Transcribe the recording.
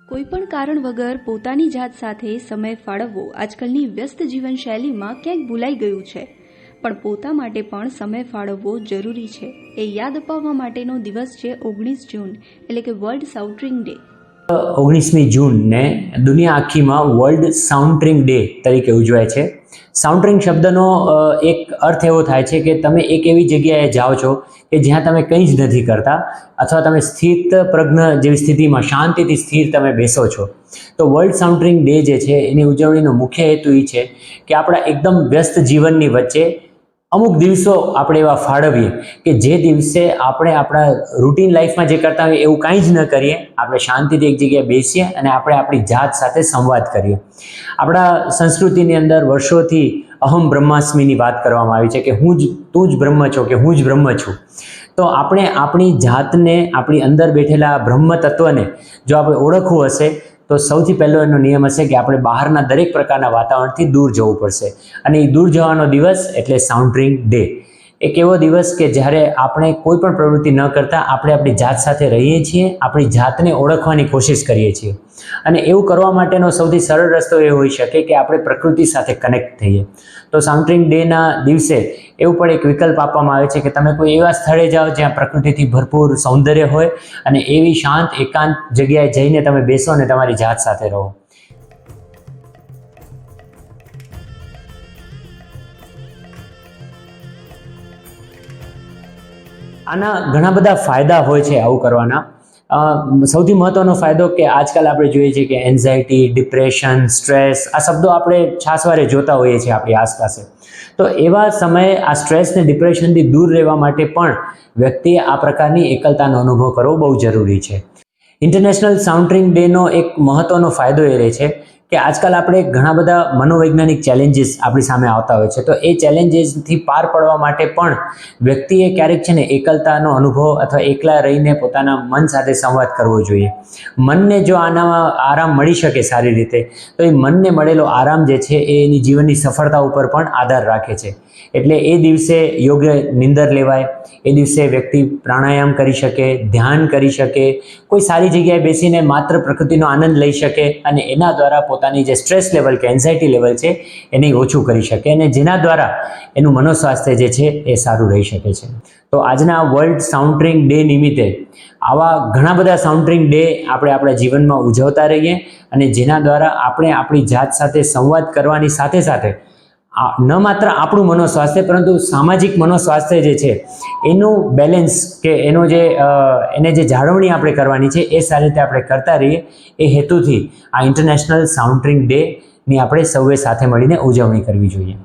કોઈપણ કારણ વગર પોતાની જાત સાથે સમય ફાળવવો આજકાલની વ્યસ્ત જીવનશૈલીમાં ક્યાંક ભૂલાઈ ગયું છે, પણ પોતા માટે પણ સમય ફાળવવો જરૂરી છે એ યાદ અપાવવા માટેનો દિવસ છે 19 જૂન એટલે કે વર્લ્ડ સાઉન્ડરિંગ ડે। 19મી જૂનને દુનિયા આખીમાં વર્લ્ડ સાઉન્ડરિંગ ડે તરીકે ઉજવાય છે। સાઉન્ડરિંગ શબ્દનો એક અર્થ એવો થાય છે કે તમે એક એવી જગ્યાએ જાઓ છો કે જ્યાં તમે કંઈ જ નથી કરતા અથવા તમે સ્થિત પ્રજ્ઞ જેવી સ્થિતિમાં શાંતિથી સ્થિર તમે બેસો છો। તો વર્લ્ડ સાઉન્ડરિંગ ડે જે છે એની ઉજવણીનો મુખ્ય હેતુ એ છે કે આપણા એકદમ વ્યસ્ત જીવનની વચ્ચે અમુક દિવસો આપણે એવા ફાળવીએ કે જે દિવસે આપણે આપણા રૂટીન લાઈફમાં જે કરતા હોય એવું કાંઈ જ ન કરીએ, આપણે શાંતિથી એક જગ્યાએ બેસીએ અને આપણે આપણી જાત સાથે સંવાદ કરીએ। આપણા સંસ્કૃતિની અંદર વર્ષોથી અહમ બ્રહ્માસ્મિની વાત કરવામાં આવી છે કે તું જ બ્રહ્મ છો કે હું જ બ્રહ્મ છું। તો આપણે આપણી જાતને, આપણી અંદર બેઠેલા બ્રહ્મ તત્વને જો આપણે ઓળખવું હશે તો સૌથી પહેલો એનો નિયમ હશે કે આપણે બહારના દરેક પ્રકારના વાતાવરણથી દૂર જવું પડશે, અને એ દૂર જવાનો દિવસ એટલે સાઉન્ડરિંગ ડે। એક એવો દિવસ કે જ્યારે આપણે કોઈ પણ પ્રવૃત્તિ ન કરતા આપણે આપણી જાત સાથે રહીએ છીએ, આપણી જાતને ઓળખવાની કોશિશ કરીએ છીએ, અને એવું કરવા માટેનો સૌથી સરળ રસ્તો એ હોઈ શકે કે આપણે પ્રકૃતિ સાથે કનેક્ટ થઈએ। તો સાઉન્ડરિંગ ડેના દિવસે એવું પણ એક વિકલ્પ આપવામાં આવે છે કે તમે કોઈ એવા સ્થળે જાઓ જ્યાં પ્રકૃતિથી ભરપૂર સૌંદર્ય હોય અને એવી શાંત એકાંત જગ્યાએ જઈને તમે બેસો અને તમારી જાત સાથે રહો। આના ઘણા બધા ફાયદા હોય છે આવું કરવાના। સૌથી મહત્વનો ફાયદો કે આજકાલ આપણે જોઈએ છીએ કે એન્ઝાયટી, ડિપ્રેશન, સ્ટ્રેસ આ શબ્દો આપણે છાસવારે જોતા હોઈએ છીએ આપણી આસપાસ। તો એવા સમયે આ સ્ટ્રેસ ને ડિપ્રેશનથી દૂર રહેવા માટે પણ વ્યક્તિએ આ પ્રકારની એકલતાનો અનુભવ કરવો બહુ જરૂરી છે। ઇન્ટરનેશનલ સાઉન્ડરિંગ ડેનો એક મહત્વનો ફાયદો એ રહે છે કે આજકાલ આપણે ઘણા બધા મનોવૈજ્ઞાનિક ચેલેન્જીસ આપણી સામે આવતા હોય છે। તો એ ચેલેન્જીસથી પાર પડવા માટે પણ વ્યક્તિએ ક્યારેક છે ને એકલતાનો અનુભવ અથવા એકલા રહીને પોતાના મન સાથે સંવાદ કરવો જોઈએ। મનને જો આનામાં આરામ મળી શકે સારી રીતે તો એ મનને મળેલો આરામ જે છે એ એની જીવનની સફળતા ઉપર પણ આધાર રાખે છે। એટલે એ દિવસે યોગ્ય નિંદર લેવાય, એ દિવસે વ્યક્તિ પ્રાણાયામ કરી શકે, ધ્યાન કરી શકે, કોઈ સારી જગ્યાએ બેસીને માત્ર પ્રકૃતિનો આનંદ લઈ શકે અને એના દ્વારા પોતાની જે સ્ટ્રેસ લેવલ કે એન્ઝાયટી લેવલ છે એને ઓછું કરી શકે, અને જેના દ્વારા એનું મનોસ્વાસ્થ્ય જે છે એ સારું રહી શકે છે। તો આજના વર્લ્ડ સાઉન્ડરિંગ ડે નિમિત્તે આવા ઘણા બધા સાઉન્ડરિંગ ડે આપણે આપણા જીવનમાં ઉજવતા રહીએ, અને જેના દ્વારા આપણે આપણી જાત સાથે સંવાદ કરવાની સાથે સાથે ન માત્ર આપણું મનોસ્વાસ્થ્ય પરંતુ સામાજિક મનોસ્વાસ્થ્ય જે છે એનું બેલેન્સ કે એને જે જાળવણી આપણે કરવાની છે એ સારી રીતે આપણે કરતા રહીએ, એ હેતુથી આ ઇન્ટરનેશનલ સાઉન્ડરિંગ ડેની આપણે સૌએ સાથે મળીને ઉજવણી કરવી જોઈએ।